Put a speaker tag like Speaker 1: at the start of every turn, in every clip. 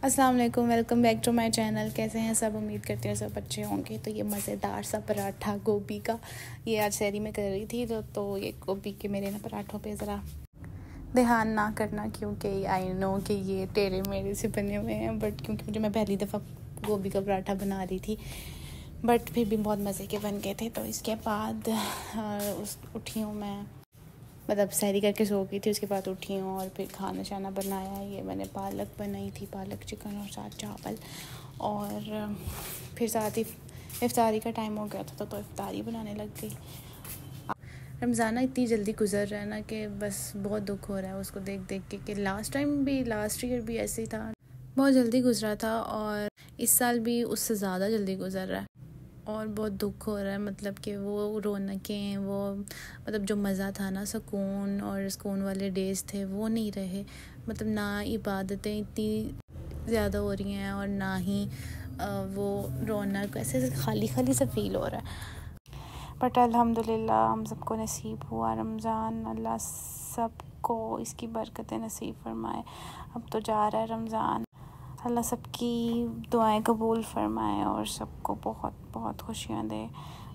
Speaker 1: अस्सलाम वालेकुम, welcome back to my channel. कैसे हैं सब? उम्मीद करते हैं सब अच्छे होंगे। तो ये मज़ेदार सा पराठा गोभी का ये आज सहरी में कर रही थी तो ये गोभी के मेरे ना पराठों पे ज़रा ध्यान ना करना, क्योंकि आई नो कि ये टेढ़े मेढ़े से बने हुए हैं, बट क्योंकि मैं पहली दफ़ा गोभी का पराठा बना रही थी, बट फिर भी बहुत मज़े के बन गए थे। तो इसके बाद उठी हूँ मैं, मतलब सहरी करके सो गई थी। उसके बाद उठी हूँ और फिर खाना शाना बनाया। ये मैंने पालक बनाई थी, पालक चिकन और साथ चावल, और फिर साथ ही इफ्तारी का टाइम हो गया था तो इफ्तारी बनाने लग गई। रमज़ान इतनी जल्दी गुजर रहा है ना कि बस बहुत दुख हो रहा है उसको देख देख के कि लास्ट ईयर भी ऐसे ही था, बहुत जल्दी गुजरा था, और इस साल भी उससे ज़्यादा जल्दी गुजर रहा है और बहुत दुख हो रहा है। मतलब कि वो रौनकें, वो मतलब जो मज़ा था ना, सुकून और सुकून वाले डेज़ थे, वो नहीं रहे। मतलब ना इबादतें इतनी ज़्यादा हो रही हैं और ना ही वो रौनक, ऐसे खाली खाली सा फील हो रहा है। बट अल्हम्दुलिल्लाह हम सबको नसीब हुआ रमज़ान। अल्लाह सबको इसकी बरकतें नसीब फरमाए। अब तो जा रहा है रमज़ान। अल्लाह सबकी दुआएं कबूल फरमाए और सबको बहुत बहुत खुशियाँ दे।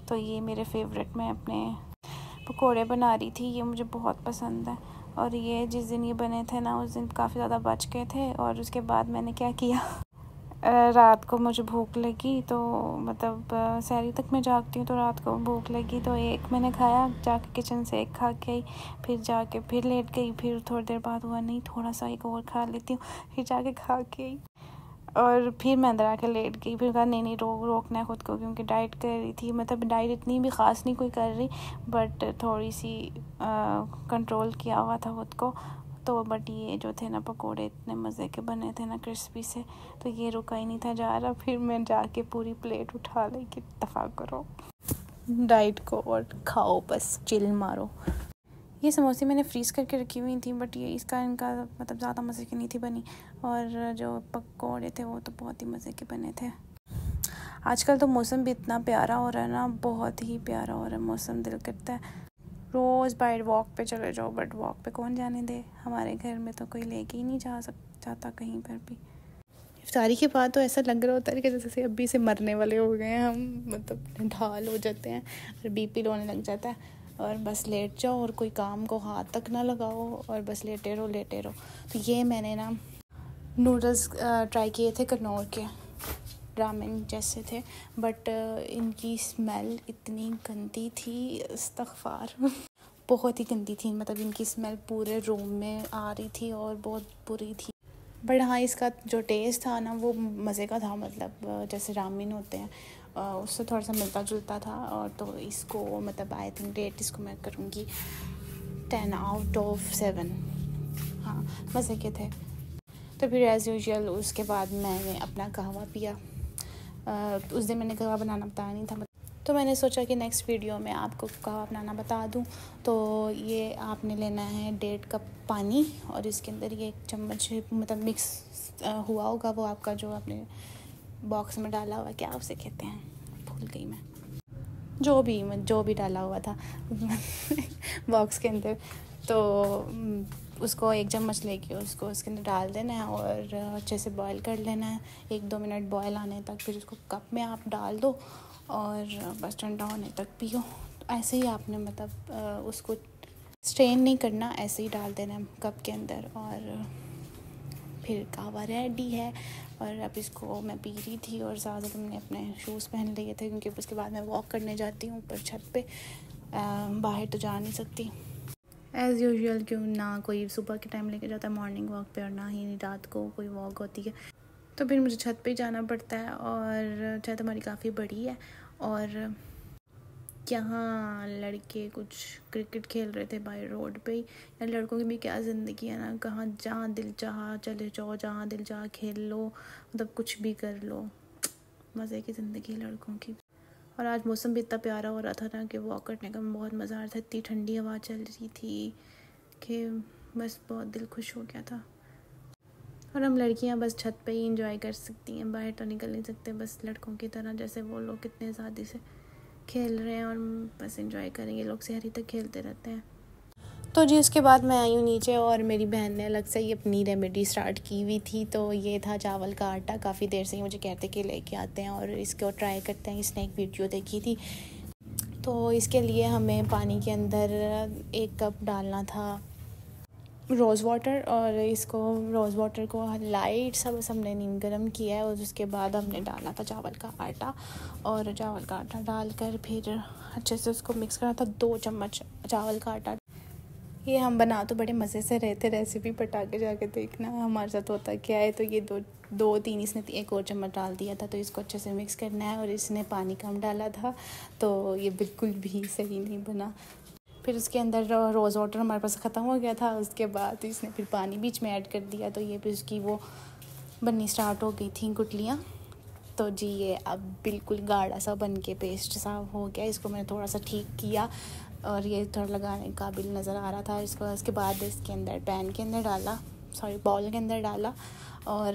Speaker 1: तो ये मेरे फेवरेट, मैं अपने पकोड़े बना रही थी, ये मुझे बहुत पसंद है। और ये जिस दिन ये बने थे ना, उस दिन काफ़ी ज़्यादा बच गए थे। और उसके बाद मैंने क्या किया, रात को मुझे भूख लगी, तो मतलब सहरी तक मैं जागती हूँ, तो रात को भूख लगी तो एक मैंने खाया, जाके किचन से एक खा के आई, फिर जाके फिर लेट गई, फिर थोड़ी देर बाद हुआ नहीं थोड़ा सा एक और खा लेती हूँ, फिर जाके खा के आई, और फिर मैं अंदर आके लेट गई। फिर कहा नहीं रोकना है ख़ुद को, क्योंकि डाइट कर रही थी। मतलब डाइट इतनी भी ख़ास नहीं कोई कर रही, बट थोड़ी सी कंट्रोल किया हुआ था ख़ुद को। तो बट ये जो थे ना पकोड़े इतने मज़े के बने थे ना, क्रिस्पी से, तो ये रुका ही नहीं था जा रहा। फिर मैं जाके पूरी प्लेट उठा ली कि दफ़ा करो डाइट को और खाओ, बस चिल मारो। ये समोसे मैंने फ्रीज़ करके रखी हुई थी, बट ये इनका मतलब ज़्यादा मज़े की नहीं थी बनी, और जो पकोड़े थे वो तो बहुत ही मज़े के बने थे। आजकल तो मौसम भी इतना प्यारा हो रहा है ना, बहुत ही प्यारा हो रहा है मौसम। दिल करता है रोज़ बाहर वॉक पे चले जाओ, बट वॉक पे कौन जाने दे। हमारे घर में तो कोई लेके ही नहीं जाता कहीं पर भी। इफ्तारी के बाद तो ऐसा लग रहा होता है कि जैसे अभी से मरने वाले हो गए हैं हम, मतलब ढाल हो जाते हैं और बीपी लो होने लग जाता है, और बस लेट जाओ और कोई काम को हाथ तक ना लगाओ और बस लेटे रहो। तो ये मैंने ना नूडल्स ट्राई किए थे, कन्नौर के रामेन जैसे थे, बट इनकी स्मेल इतनी गंदी थी, इस्तग़फ़ार बहुत ही गंदी थी। मतलब इनकी स्मेल पूरे रूम में आ रही थी और बहुत बुरी थी। बट हाँ, इसका जो टेस्ट था ना वो मज़े का था। मतलब जैसे रामेन होते हैं उससे थोड़ा सा मिलता जुलता था। और तो इसको मतलब आई थिंक रेट इसको मैं करूँगी 10/7। हाँ, मज़े के थे। तो फिर एज़ यूजुअल उसके बाद मैंने अपना कहवा पिया। उस दिन मैंने कहवा बनाना बताया नहीं था, तो मैंने सोचा कि नेक्स्ट वीडियो में आपको कहवा बनाना बता दूं। तो ये आपने लेना है 1.5 कप पानी, और इसके अंदर ये 1 चम्मच मतलब मिक्स हुआ होगा वो आपका जो आपने बॉक्स में डाला हुआ, क्या उसे कहते हैं, भूल गई मैं, जो भी डाला हुआ था बॉक्स के अंदर। तो उसको 1 चम्मच लेके उसको उसके अंदर डाल देना है और अच्छे से बॉईल कर लेना है 1-2 मिनट बॉईल आने तक। फिर उसको कप में आप डाल दो और बस ठंडा होने तक पियो। ऐसे ही आपने मतलब उसको स्ट्रेन नहीं करना, ऐसे ही डाल देना है कप के अंदर, और फिर कहवा रेडी है। और अब इसको मैं पी रही थी, और ज़्यादा मैंने अपने शूज़ पहन लिए थे, क्योंकि उसके बाद मैं वॉक करने जाती हूँ ऊपर छत पे, बाहर तो जा नहीं सकती एज़ यूजुअल, क्यों ना कोई सुबह के टाइम लेके जाता है मॉर्निंग वॉक पे, और ना ही रात को कोई वॉक होती है। तो फिर मुझे छत पे जाना पड़ता है, और छत हमारी काफ़ी बड़ी है, और यहाँ लड़के कुछ क्रिकेट खेल रहे थे बाहर रोड पे ही। यार लड़कों की भी क्या ज़िंदगी है ना, कहाँ जहाँ दिल चाहा चले जाओ, जहाँ दिल चाहा खेल लो, मतलब कुछ भी कर लो, मज़े की ज़िंदगी लड़कों की। और आज मौसम भी इतना प्यारा हो रहा था ना कि वॉक करने का बहुत मज़ा आ रहा था। इतनी ठंडी हवा चल रही थी कि बस बहुत दिल खुश हो गया था। और हम लड़कियां बस छत पे ही इंजॉय कर सकती हैं, बाहर तो निकल नहीं सकते, बस लड़कों की तरह जैसे वो लोग कितने आज़ादी से खेल रहे हैं और बस एंजॉय करेंगे। लोग शहरी तक खेलते रहते हैं। तो जी उसके बाद मैं आई हूँ नीचे और मेरी बहन ने अलग से ही अपनी रेमेडी स्टार्ट की हुई थी। तो ये था चावल का आटा। काफ़ी देर से ही मुझे कहते कि लेके आते हैं और इसको ट्राई करते हैं। इसने एक वीडियो देखी थी। तो इसके लिए हमें पानी के अंदर 1 कप डालना था रोज़ वाटर, और इसको रोज़ वाटर को लाइट सा बस हमने नीम गर्म किया है। और उसके बाद हमने डाला था चावल का आटा, और चावल का आटा डालकर फिर अच्छे से उसको मिक्स करना था। 2 चम्मच चावल का आटा। ये हम बना तो बड़े मज़े से रहे थे, रेसिपी पटा के जाके देखना हमारे साथ होता क्या है। तो ये दो तीन इसने 1 और चम्मच डाल दिया था। तो इसको अच्छे से मिक्स करना है, और इसने पानी कम डाला था तो ये बिल्कुल भी सही नहीं बना। फिर उसके अंदर रोज़ वाटर हमारे पास ख़त्म हो गया था। उसके बाद इसने फिर पानी बीच में ऐड कर दिया। तो ये फिर उसकी वो बननी स्टार्ट हो गई थी गुटलियाँ। तो जी ये अब बिल्कुल गाढ़ा सा बन के पेस्ट सा हो गया। इसको मैंने थोड़ा सा ठीक किया और ये थोड़ा लगाने काबिल नज़र आ रहा था इसको। उसके बाद इसके अंदर बाउल के अंदर डाला। और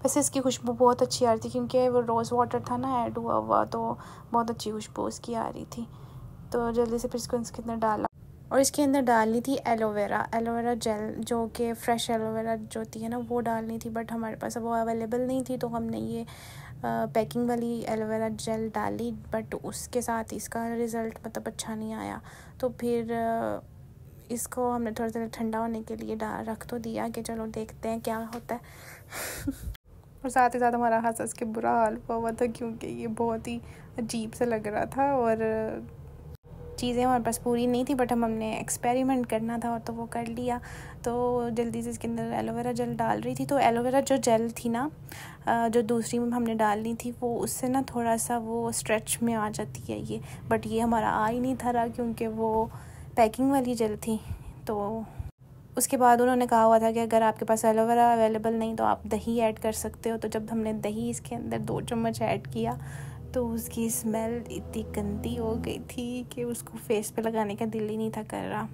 Speaker 1: वैसे इसकी खुशबू बहुत अच्छी आ रही थी क्योंकि वो रोज़ वाटर था ना ऐड हुआ, तो बहुत अच्छी खुशबू उसकी आ रही थी। तो जल्दी से फिर इसको इसके अंदर डाला, और इसके अंदर डालनी थी एलोवेरा जेल, जो कि फ़्रेश एलोवेरा जो होती है ना वो डालनी थी। बट हमारे पास वो अवेलेबल नहीं थी, तो हमने ये पैकिंग वाली एलोवेरा जेल डाली। बट उसके साथ इसका रिज़ल्ट मतलब अच्छा नहीं आया। तो फिर इसको हमने थोड़ा सा ठंडा होने के लिए रख तो दिया कि चलो देखते हैं क्या होता है। और साथ ही साथ हमारा हंस के बुरा हाल हुआ था क्योंकि ये बहुत ही अजीब सा लग रहा था और चीज़ें हमारे पास पूरी नहीं थी। बट हमने एक्सपेरिमेंट करना था और तो वो कर लिया। तो जल्दी से इसके अंदर एलोवेरा जेल डाल रही थी। तो एलोवेरा जो जेल थी ना, जो दूसरी में हमने डालनी थी, वो उससे ना थोड़ा सा वो स्ट्रेच में आ जाती है ये। बट ये हमारा आ ही नहीं था रहा क्योंकि वो पैकिंग वाली जेल थी। तो उसके बाद उन्होंने कहा हुआ था कि अगर आपके पास एलोवेरा अवेलेबल नहीं तो आप दही ऐड कर सकते हो। तो जब हमने दही इसके अंदर 2 चम्मच ऐड किया तो उसकी स्मेल इतनी गंदी हो गई थी कि उसको फेस पे लगाने का दिल ही नहीं था कर रहा।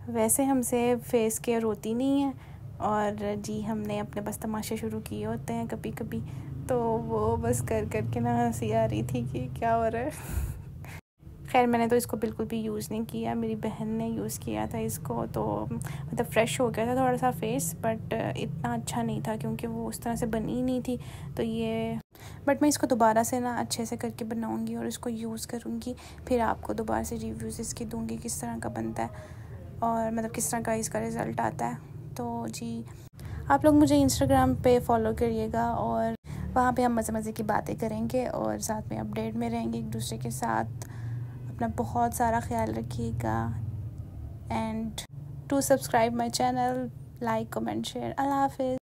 Speaker 1: वैसे हमसे फेस केयर होती नहीं है, और जी हमने अपने बस तमाशे शुरू किए होते हैं कभी कभी। तो वो बस कर के ना हंसी आ रही थी कि क्या हो रहा है। खैर मैंने तो इसको बिल्कुल भी यूज़ नहीं किया, मेरी बहन ने यूज़ किया था इसको। तो मतलब फ़्रेश हो गया था थोड़ा सा फेस, बट इतना अच्छा नहीं था क्योंकि वो उस तरह से बनी ही नहीं थी। तो ये बट मैं इसको दोबारा से ना अच्छे से करके बनाऊंगी और इसको यूज़ करूंगी। फिर आपको दोबारा से रिव्यूज़ इसके दूंगी किस तरह का बनता है और मतलब किस तरह का इसका रिज़ल्ट आता है। तो जी आप लोग मुझे इंस्टाग्राम पे फॉलो करिएगा और वहाँ पे हम मज़े मज़े की बातें करेंगे और साथ में अपडेट में रहेंगे एक दूसरे के साथ। अपना बहुत सारा ख्याल रखिएगा and to subscribe my channel, like comment share. अल्लाह हाफ़िज़।